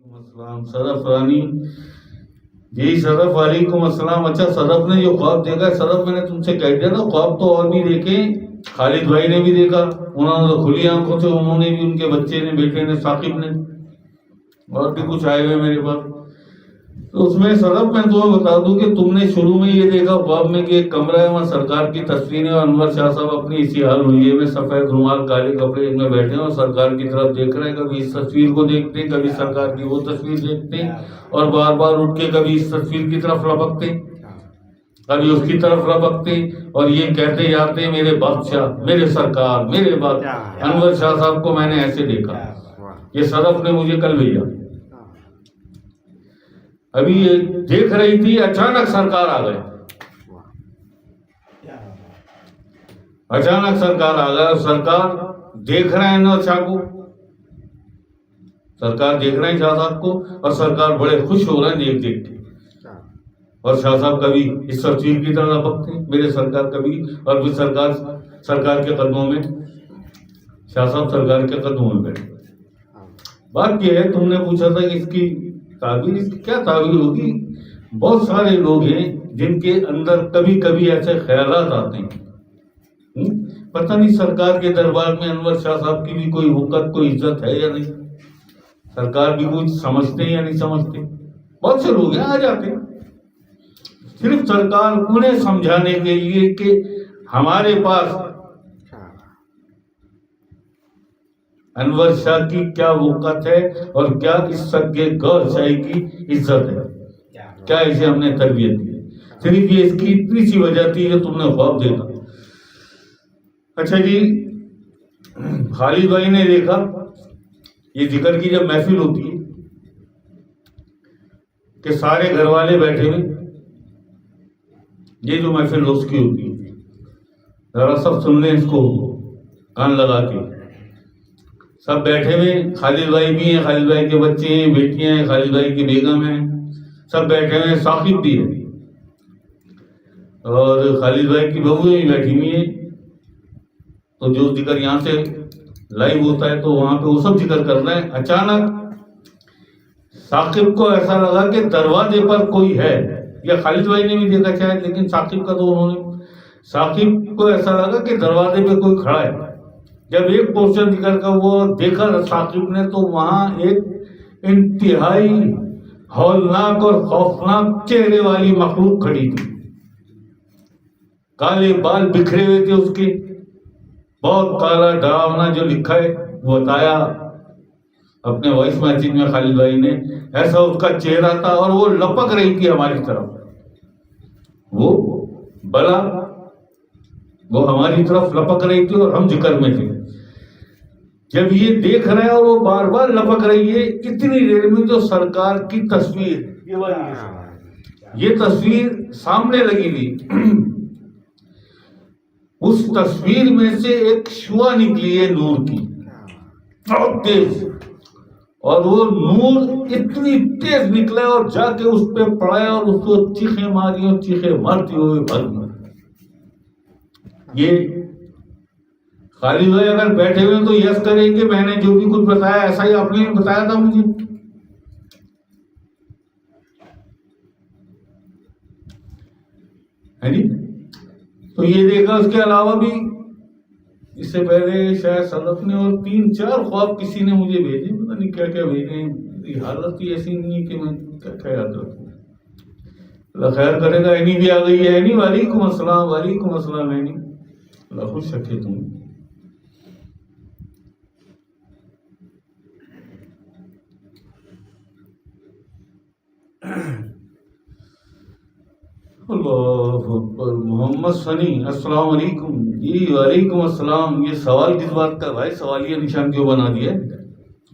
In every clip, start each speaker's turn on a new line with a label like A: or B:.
A: السلام صدف رانی جی صدف وعلیکم السلام. اچھا صدف نے جو خواب دیکھا ہے، صدف میں نے تم سے کہہ دیا نا خواب تو اور بھی دیکھے، خالد بھائی نے بھی دیکھا، انہوں نے تو کھلی آنکھوں سے، انہوں نے بھی، ان کے بچے نے، بیٹے نے، ثاقب نے، اور بھی کچھ آئے ہوئے میرے پاس. تو اس میں صدف میں تمہیں بتا دوں کہ تم نے شروع میں یہ دیکھا خواب میں کہ ایک کمرہ ہے، وہاں سرکار کی تصویریں، اور انور شاہ صاحب اپنی اسی حال ہوئیے میں سفید رومال کالے کپڑے میں بیٹھے ہیں اور سرکار کی طرف دیکھ رہے ہیں. کبھی اس تصویر کو دیکھتے ہیں، کبھی سرکار کی وہ تصویر دیکھتے ہیں، اور بار بار اٹھ کے کبھی اس تصویر کی طرف لپکتے ہیں، کبھی اس کی طرف لپکتے ہیں، اور یہ کہتے جاتے ہیں میرے بادشاہ، میرے سرکار، میرے بادشاہ. انور شاہ صاحب کو میں نے ایسے دیکھا. یہ صدف نے مجھے کل بھیجا. ابھی یہ دیکھ رہی تھی، اچانک سرکار آ گئے، اچانک سرکار آ گئے، اور سرکار دیکھ رہے ہیں انور شاہ کو، سرکار دیکھ رہے ہیں شاہ صاحب کو، اور سرکار بڑے خوش ہو رہے ہیں دیکھ دیکھ کے. اور شاہ صاحب کبھی اس تصویر کی طرح لپکتے ہیں میرے سرکار کبھی، اور پھر سرکار کے قدموں میں، شاہ صاحب سرکار کے قدموں میں بیٹھے. بات یہ ہے، تم نے پوچھا تھا کہ اس کی تعبیر، اس کی کیا تعبیر ہوگی؟ بہت سارے لوگ ہیں جن کے اندر کبھی کبھی ایسے خیالات آتے ہیں، پتہ نہیں سرکار کے دربار میں انور شاہ صاحب کی بھی کوئی وقت، کوئی عزت ہے یا نہیں، سرکار بھی کچھ سمجھتے ہیں یا نہیں سمجھتے. بہت سے لوگ ہیں آ جاتے ہیں صرف سرکار انہیں سمجھانے کے لیے کہ ہمارے پاس انور شاہ کی کیا وقت ہے، اور کیا اس سگے گور شاہی کی عزت ہے، کیا اسے ہم نے تربیت دی. صرف یہ اس کی اتنی سی وجہ تھی جو تم نے خواب دیکھا. اچھا جی، خالد بھائی نے دیکھا، یہ ذکر کی جب محفل ہوتی ہے کہ سارے گھر والے بیٹھے ہوئے، یہ جو محفل روز کی ہوتی ہے، ذرا سب سن لیں اس کو کان لگا کے. سب بیٹھے ہوئے، خالد بھائی بھی ہیں، خالد بھائی کے بچے ہیں، بیٹیاں ہیں، خالد بھائی کی بیگم ہیں، سب بیٹھے ہوئے ہیں، ثاقب بھی ہے، اور خالد بھائی کی بہویں بھی بیٹھی ہوئی ہیں. تو جو ذکر یہاں سے لائیو ہوتا ہے تو وہاں پہ وہ سب ذکر کر رہے ہیں. اچانک ثاقب کو ایسا لگا کہ دروازے پر کوئی ہے، یا خالد بھائی نے بھی دیکھا شاید، لیکن ثاقب کا تو انہوں نے، ثاقب کو ایسا لگا کہ دروازے پہ کوئی کھڑا ہے. جب ایک پورشن ذکر کا وہ دیکھا ثاقب نے، تو وہاں ایک انتہائی ہولناک اور خوفناک چہرے والی مخلوق کھڑی تھی. کالے بال بکھرے ہوئے تھے اس کے، بہت کالا ڈراونا جو لکھا ہے وہ بتایا اپنے وائس میسج میں خالد بھائی نے، ایسا اس کا چہرہ تھا، اور وہ لپک رہی تھی ہماری طرف، وہ بلا وہ ہماری طرف لپک رہی تھی اور ہم ذکر میں تھے. جب یہ دیکھ رہے ہیں اور وہ بار بار لپک رہی ہے، اتنی دیر میں جو سرکار کی تصویر، یہ تصویر سامنے لگی تھی، اس تصویر میں سے ایک شعاع نکلی ہے نور کی، بہت تیز، اور وہ نور اتنی تیز نکلا اور جا کے اس پہ پڑا ہے، اور اس کو چیخیں ماری اور چیخیں مارتی ہوئے بھگ گئی. یہ خالد بھائی اگر بیٹھے ہوئے تو یس کریں گے، میں نے جو بھی کچھ بتایا ایسا ہی آپ نے بتایا تھا مجھے. ہے جی. تو یہ دیکھا. اس کے علاوہ بھی اس سے پہلے شاید صدف نے اور 3-4 خواب کسی نے مجھے بھیجے، پتہ نہیں کیا کیا بھیجے. میری حالت ہی ایسی نہیں کہ میں کیا یاد رکھوں. اللہ خیر کرے گا. اینی بھی آ گئی ہے. اینی وعلیکم السلام. وعلیکم السلام اینی. اللہ خوش رکھے تم. اللہ اکبر. محمد سنی السلام علیکم. جی وعلیکم السلام. یہ سوال کس بات کا بھائی؟ سوالیہ نشان کیوں بنا دیا؟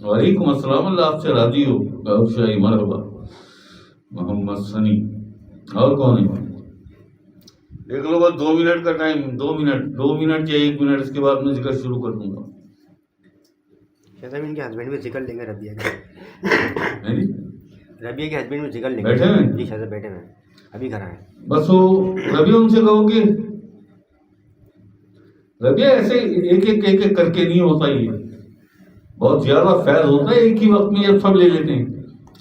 A: وعلیکم السلام. اللہ آپ سے راضی ہو. شاہی مرحبا. محمد سنی. اور کون ہے؟ دیکھ لو بس 2 منٹ کا ٹائم. 2 منٹ یا 1 منٹ، اس کے بعد میں ذکر شروع کر دوں گا.
B: ان کے ہسبینڈ میں ذکر لیں گے. ربیہ کے ہسبینڈ میں ذکر لیں گے.
A: بیٹھے ہیں
B: جی شاید بیٹھے ہیں، ابھی گھر آئے.
A: بس وہ ربیہ ان سے کہو کہ ربیہ ایسے ایک ایک کر کے نہیں ہوتا، یہ بہت زیادہ فیض ہوتا ہے ایک ہی وقت میں جب سب لے لیتے ہیں.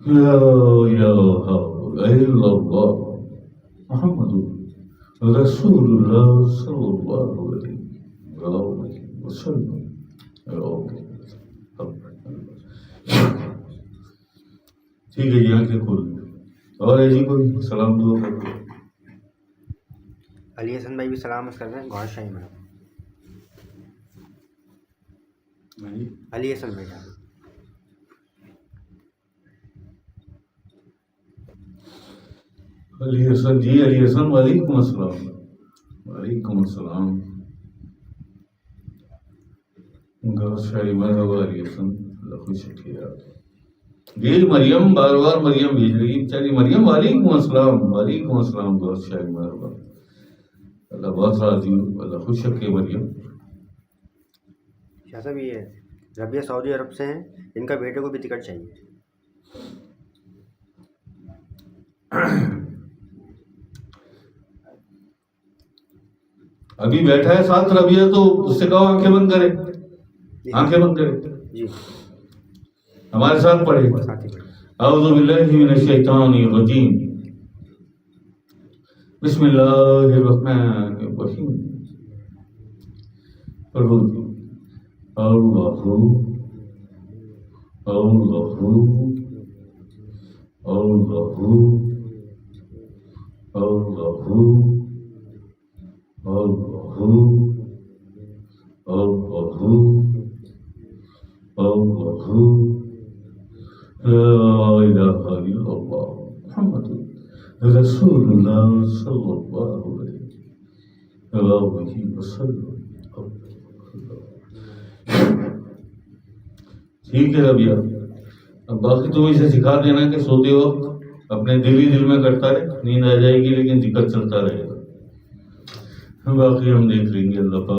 A: لا إله إلا الله محمد رسول الله صلى الله عليه وسلم. ٹھیک ہے جی، آنکھیں کھول دیں. اور ہے جی کوئی سلام دعا کر.
B: علی حسن بھائی بھی سلامت کر رہے ہیں گوھر شاہی میں. علی حسن بھائی جان
A: علی حسن جی، علی حسن وعلیکم السلام. وعلیکم السلام. گھر شاہی مرحبا علی حسن، اللہ خوش رکھے آپ. جی مریم بار بار مریم بھیج رہی ہے بیچاری. مریم وعلیکم السلام. وعلیکم السلام. گھر شاہی مرحبا. اللہ بہت راضی ہوں، اللہ خوش رکھے مریم.
B: شاہ صاحب یہ ربیہ سعودی عرب سے ہیں، ان کا بیٹے کو بھی ٹکٹ چاہیے.
A: ابھی بیٹھا ہے ساتھ ربیہ، تو اس سے کہو آنکھیں بند کرے. آنکھیں بند کرے
B: جی
A: ہمارے ساتھ پڑھے.
B: ساتھی بھائی.
A: اعوذ باللہ من الشیطان الرجیم. بسم اللہ الرحمن الرحیم. پڑھو. اللہ اللہ اللہ اللہ اللہ لا إله إلا الله محمد رسول الله صلى الله عليه وسلم. ٹھیک ہے ربیہ، اب باقی تم اسے سکھا دینا کہ سوتے وقت اپنے دل ہی دل میں کرتا رہے. نیند آ جائے گی لیکن ذکر چلتا رہے گا. باقی ہم دیکھ لیں گے. اللہ پاک